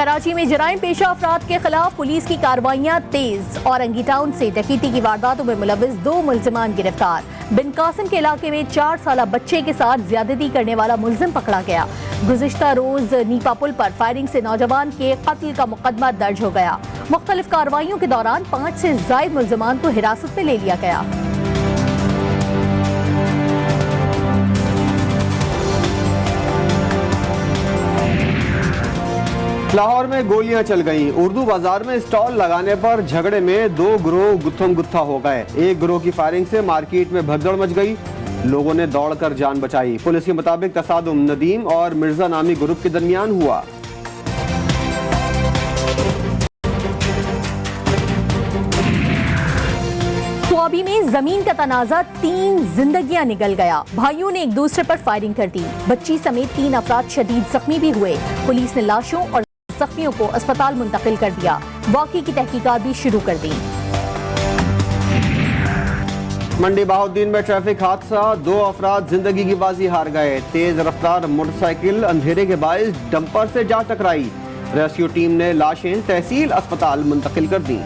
कराची में जराइम पेशा अफराद के खिलाफ पुलिस की कार्रवाइयां तेज। औरंगी टाउन से डकैती की वारदातों में मुलविस 2 मुल्जिमान गिरफ्तार। बिन कासिम के इलाके में 4 साला बच्चे के साथ ज्यादती करने वाला मुल्जिम पकड़ा गया। गुज़िश्ता रोज नीपा पुल पर फायरिंग से नौजवान के कत्ल का मुकदमा दर्ज हो गया। मुख्तलिफ कार्रवाइयों के दौरान 5 से ज़ायद मुल्जिमान को हिरासत में ले लिया गया। लाहौर में गोलियां चल गईं। उर्दू बाजार में स्टॉल लगाने पर झगड़े में 2 गिरोह गुत्थम गुत्था हो गए। एक गिरोह की फायरिंग से मार्केट में भगदड़ मच गई। लोगों ने दौड़कर जान बचाई। पुलिस के मुताबिक तसादुम नदीम और मिर्जा नामी ग्रुप के दरमियान हुआ। अभी में जमीन का तनाजा 3 जिंदगियां निकल गया। भाइयों ने एक दूसरे पर फायरिंग कर दी। बच्ची समेत 3 अफराद शदीद जख्मी भी हुए। पुलिस ने लाशों और जख्मियों को अस्पताल मुंतकिल कर दिया। वाक़ई की तहकीकात भी शुरू कर दी। मंडी बहाउद्दीन में ट्रैफिक हादसा, 2 अफराद जिंदगी की बाजी हार गए। तेज रफ्तार मोटरसाइकिल अंधेरे के बायस डंपर से जा टकराई। रेस्क्यू टीम ने लाशें तहसील अस्पताल मुंतकिल कर दी।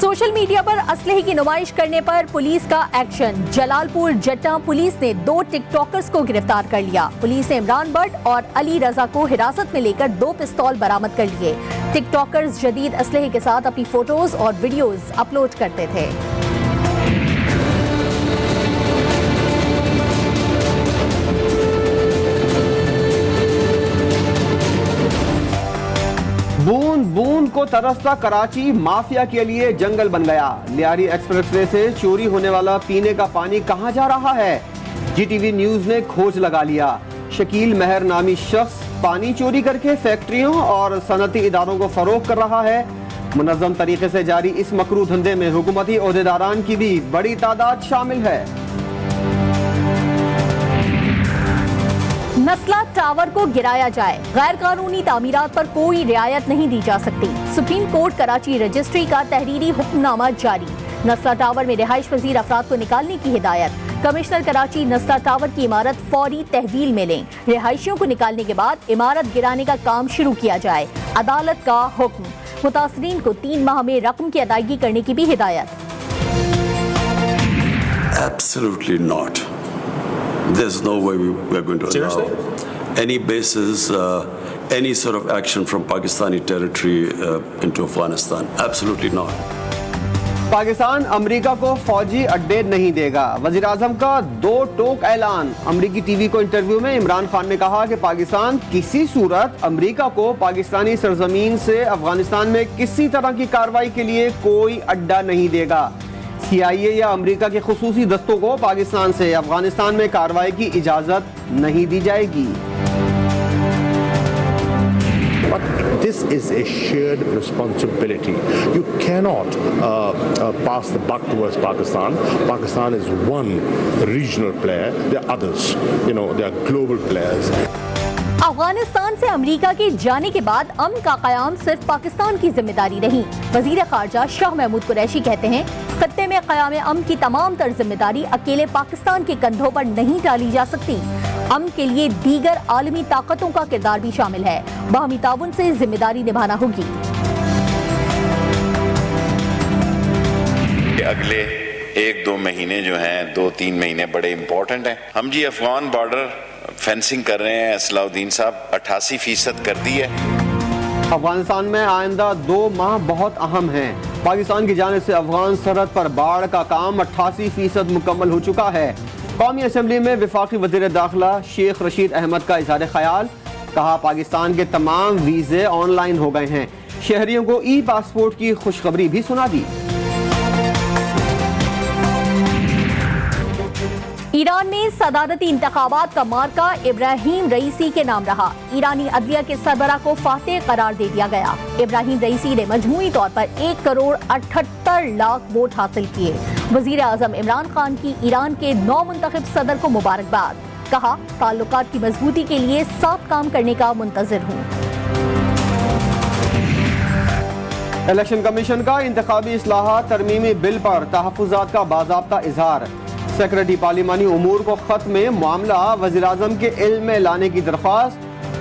सोशल मीडिया पर असलहे की नुमाइश करने पर पुलिस का एक्शन। जलालपुर जट्टा पुलिस ने 2 टिकटॉकर्स को गिरफ्तार कर लिया। पुलिस ने इमरान भट्ट और अली रजा को हिरासत में लेकर 2 पिस्तौल बरामद कर लिए। टिकटॉकर्स जदीद असलहे के साथ अपनी फोटोज और वीडियोज अपलोड करते थे। बूंद बूंद को तरसता कराची माफिया के लिए जंगल बन गया। लियारी एक्सप्रेसवे से चोरी होने वाला पीने का पानी कहां जा रहा है? जीटीवी न्यूज ने खोज लगा लिया। शकील महर नामी शख्स पानी चोरी करके फैक्ट्रियों और सनती इदारों को फरोख्त कर रहा है। मुनज़्ज़म तरीके से जारी इस मकरू धंधे में हुकूमती ओहदेदारान की भी बड़ी तादाद शामिल है। नस्ला टावर को गिराया जाए, गैर कानूनी तामीरात पर कोई रियायत नहीं दी जा सकती। सुप्रीम कोर्ट कराची रजिस्ट्री का तहरीरी हुक्मनामा जारी। नस्ला टावर में रिहाइश पजीर अफराद को निकालने की हिदायत। कमिश्नर कराची नस्ला टावर की इमारत फौरी तहवील में लें। रिहायशियों को निकालने के बाद इमारत गिराने का काम शुरू किया जाए। अदालत का हुक्म। मुतासरीन को 3 माह में रकम की अदायगी करने की भी हिदायत। Absolutely not. There's no way we're going to allow any bases, any sort of action from Pakistani territory into Afghanistan. Absolutely not. Pakistan America को फौजी अड्डे नहीं देगा। वज़ीर आज़म का 2 टोक ऐलान। अमेरिकी टीवी को इंटरव्यू में इमरान खान ने कहा कि पाकिस्तान किसी सूरत अमेरिका को पाकिस्तानी सरजमीन से अफगानिस्तान में किसी तरह की कार्रवाई के लिए कोई अड्डा नहीं देगा। CIA या अमेरिका के खुसूसी दस्तों को पाकिस्तान से अफगानिस्तान में कार्रवाई की इजाजत नहीं दी जाएगी। But this is a shared responsibility. You cannot pass the buck towards Pakistan. Pakistan is one regional player. There are others. You know, there are global players. Afghanistan से अमेरिका के जाने के बाद अमन का क़याम सिर्फ पाकिस्तान की जिम्मेदारी नहीं। वज़ीर ख़ारजा शाह महमूद कुरैशी कहते हैं, खत्ते में क़याम अमन की तमाम तर जिम्मेदारी अकेले पाकिस्तान के कंधों पर नहीं डाली जा सकती। अमन के लिए दीगर आलमी ताकतों का किरदार भी शामिल है। बाहमी ताउन से जिम्मेदारी निभाना होगी। अगले 1-2 महीने जो हैं, 2-3 महीने बड़े इम्पोर्टेंट हैं। हम जी अफगान बॉर्डर फेंसिंग कर रहे हैं। सलाउद्दीन साहब 88% कर दी है। अफगानिस्तान में आइंदा 2 माह बहुत अहम हैं। पाकिस्तान की जानिब से अफगान सरहद पर बाढ़ का काम 88% मुकम्मल हो चुका है। कौमी असम्बली में वफाकी वज़ीर दाखिला शेख रशीद अहमद का इज़हार ख्याल। कहा, पाकिस्तान के तमाम वीज़े ऑनलाइन हो गए हैं। शहरियों को ई-पासपोर्ट की खुशखबरी भी सुना दी। ईरान में सदारती इंतखाबात का मार्का इब्राहिम रईसी के नाम रहा। ईरानी अदलिया के सरबरा को फातेह करार दे दिया गया। इब्राहिम रईसी ने मजमूई तौर पर 1 करोड़ 78 लाख वोट हासिल किए। वजीर आजम इमरान खान की ईरान के नौ मुंतखब सदर को मुबारकबाद। कहा, ताल्लुकात की मजबूती के लिए साथ काम करने का मुंतजिर हूँ। इलेक्शन कमीशन का इंतखाबी इस्लाहात तरमीमी बिल पर तहफ़्फ़ुज़ात का बाज़ाब्ता इजहार। सेक्रेटरी पार्लिमानी उमूर को खत में मामला वज़ीर-ए-आज़म के इल्म में लाने की दरख्वास्त,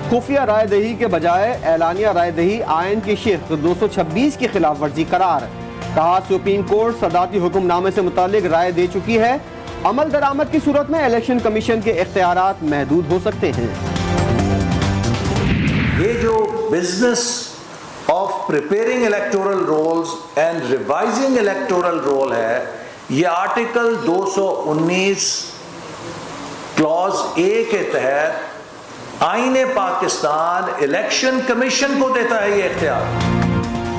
खुफिया राय दही के बजाय एलानिया राय दही आयन की शिक़ 226 की खिलाफ वर्जी करार। कहा सुप्रीम कोर्ट सदारती हुक्मनामे से मुतालिक राय दे चुकी है, अमल दरामद की सूरत में इलेक्शन कमीशन के इख्तियारात महदूद हो सकते हैं। ये जो business of preparing electoral rolls and revising electoral roll है, ये आर्टिकल 219 क्लॉज ए के तहत आईने पाकिस्तान इलेक्शन कमीशन को देता है ये इख्तियार।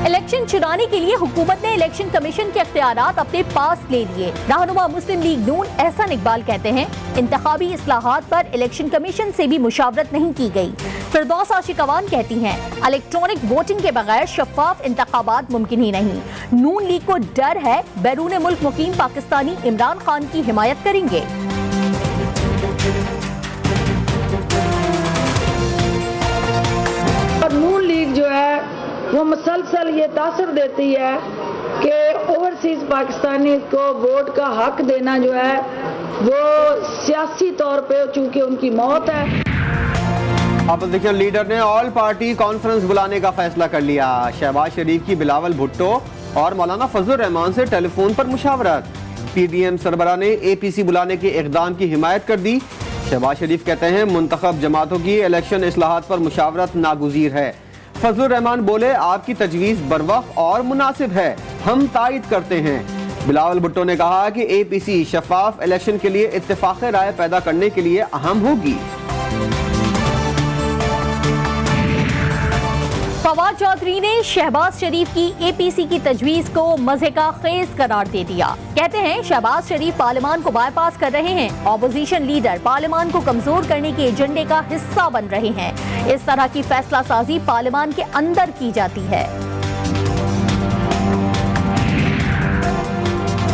इलेक्शन चुराने के लिए हुकूमत ने इलेक्शन कमीशन के इख्तियारात अपने पास ले लिए। रहनुमा मुस्लिम लीग नून एहसन इकबाल कहते हैं, इंतखाबी इस्लाहात पर इलेक्शन कमीशन से भी मुशावरत नहीं की गई। फिरदौस आशिक अवान कहती हैं, इलेक्ट्रॉनिक वोटिंग के बगैर शफाफ इंतखाबात मुमकिन ही नहीं। नून लीग को डर है बैरून मुल्क मुकीम पाकिस्तानी इमरान खान की हिमायत करेंगे। और नून लीग जो है वो मुसलसल ये तासर देती है कि ओवरसीज पाकिस्तानी को वोट का हक देना जो है वो सियासी तौर पे चूंकि उनकी मौत है। अपोजिशन लीडर ने ऑल पार्टी कॉन्फ्रेंस बुलाने का फैसला कर लिया। शहबाज शरीफ की बिलावल भुट्टो और मौलाना फजलुर रहमान से टेलीफोन पर मुशावरत। पीडीएम सरबरा ने एपीसी बुलाने के इक़दाम की हिमायत कर दी। शहबाज शरीफ कहते हैं, मुंतखब जमातों की इलेक्शन इस्लाहात पर मुशावरत नागुज़ीर है। फजलुर रहमान बोले, आपकी तजवीज़ बरवक्त और मुनासिब है, हम तायद करते हैं। बिलावल भुट्टो ने कहा कि एपीसी शफाफ इलेक्शन के लिए इत्तेफाक राय पैदा करने के लिए अहम होगी। फवाद चौधरी ने शहबाज शरीफ की एपीसी की तजवीज़ को मज़े का खेज करार दे दिया। कहते हैं, शहबाज शरीफ पार्लियामान को बाईपास कर रहे हैं। ऑपोजिशन लीडर पार्लियामान को कमजोर करने के एजेंडे का हिस्सा बन रहे हैं। इस तरह की फैसला साजी पार्लियामान के अंदर की जाती है।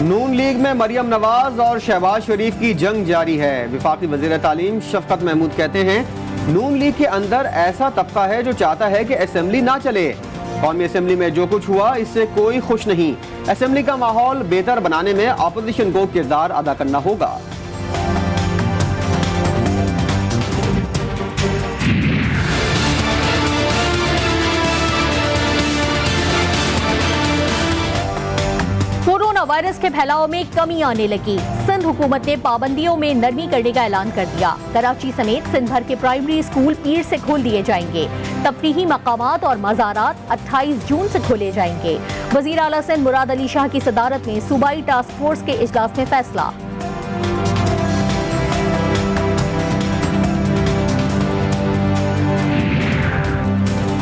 नून लीग में मरियम नवाज और शहबाज शरीफ की जंग जारी है। वफाकी वज़ीर तालीम शफकत महमूद कहते हैं, नून लीग के अंदर ऐसा तबका है जो चाहता है कि असेंबली ना चले। कौमी असेंबली में जो कुछ हुआ इससे कोई खुश नहीं। असेंबली का माहौल बेहतर बनाने में अपोजिशन को किरदार अदा करना होगा। कोरोना वायरस के फैलाव में कमी आने लगी। सिंध हुकूमत ने पाबंदियों में नरमी करने का ऐलान कर दिया। कराची समेत सिंध भर के प्राइमरी स्कूल पीर से खोल दिए जाएंगे। तफरीही मकामात और मज़ारात 28 जून से खोले जाएंगे। वज़ीर आला सिंध मुराद अली शाह की सदारत में सूबाई टास्क फोर्स के इजलास में फैसला।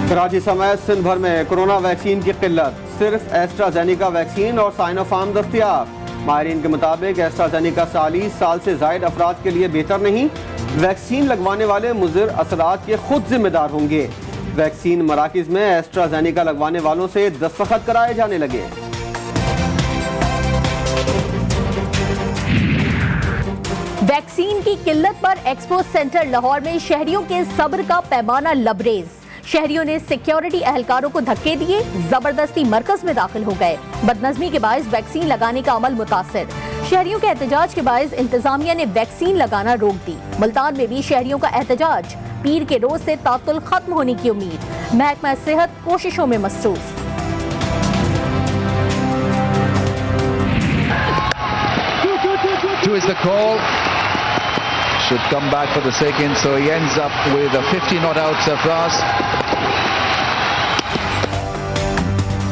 कराची समेत सिंध भर में कोरोना वैक्सीन की किल्लत। सिर्फ एस्ट्राजेनिका वैक्सीन और साइनोफार्म दस्तयाब। माहिरीन के मुताबिक एस्ट्राजेनिका 40 साल से जायद अफराद के लिए बेहतर नहीं। वैक्सीन लगवाने वाले मुज़िर असरात के खुद जिम्मेदार होंगे। वैक्सीन मराकिज में एस्ट्राजेनिका लगवाने वालों से दस्तखत कराए जाने लगे। वैक्सीन की किल्लत पर एक्सपो सेंटर लाहौर में शहरियों के सब्र का पैमाना लबरेज। शहरियों ने सिक्योरिटी एहलकारों को धक्के दिए, जबरदस्ती मरकज में दाखिल हो गए। बदनज़मी के बायस वैक्सीन लगाने का अमल मुतासिर। शहरियों के एहतजाज के बायस इंतजामिया ने वैक्सीन लगाना रोक दी। मुल्तान में भी शहरियों का एहतजाज। पीर के रोज से तातुल खत्म होने की उम्मीद। महकमा सेहत कोशिशों में मसरूफ। Two is the call. Should come back for the second, so he ends up with a 50 not out Sarfraz.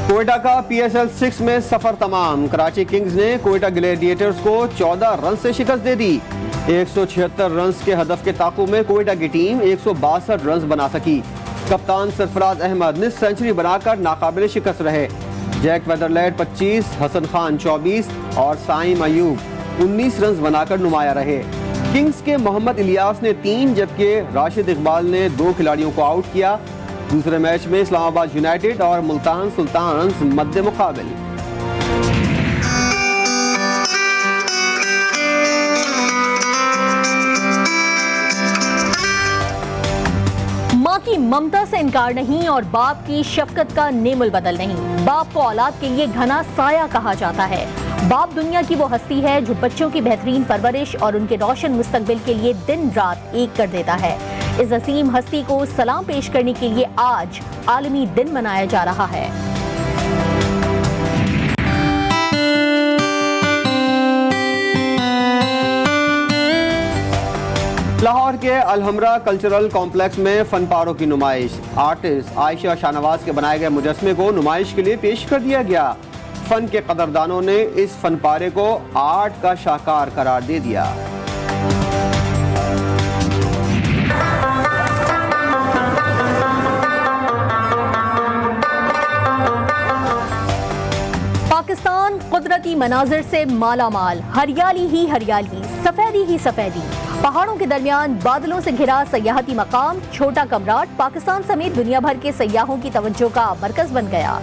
Quetta का PSL 6 में सफर तमाम। कराची किंग्स ने कोयटा ग्लेडिएटर्स को 14 रन से शिकस्त दे दी। 176 रन के हदफ के ताक़ुब में कोयटा की टीम 162 रन बना सकी। कप्तान सरफराज अहमद निस सेंचुरी बनाकर नाकाबिल शिकस्त रहे। जैक वेदरलैंड 25, हसन खान 24 और साइम अयूब 19 रन बनाकर नुमाया रहे। किंग्स के मोहम्मद इलियास ने 3 जबकि राशिद इकबाल ने 2 खिलाड़ियों को आउट किया। दूसरे मैच में इस्लामाबाद यूनाइटेड और मुल्तान सुल्तान्स मद्दे मुकाबिल। माँ की ममता से इनकार नहीं और बाप की शफकत का नेमुल बदल नहीं। बाप को औलाद के लिए घना साया कहा जाता है। बाप दुनिया की वो हस्ती है जो बच्चों की बेहतरीन परवरिश और उनके रोशन मुस्तकबिल के लिए दिन रात एक कर देता है। इस असीम हस्ती को सलाम पेश करने के लिए आज आलमी दिन मनाया जा रहा है। लाहौर के अलहमरा कल्चरल कॉम्प्लेक्स में फन पारों की नुमाइश। आर्टिस्ट आयशा शाहनवाज के बनाए गए मुजस्मे को नुमाइश के लिए पेश कर दिया गया। फन के कदरदानों ने इस फन पारे को आर्ट का शाहकार करार दे दिया। पाकिस्तान कुदरती मनाजिर से माला माल, हरियाली ही हरियाली, सफेदी ही सफेदी। पहाड़ों के दरमियान बादलों से घिरा सयाहती मकाम छोटा कमराट पाकिस्तान समेत दुनिया भर के सयाहों की तवज्जो का मरकज बन गया।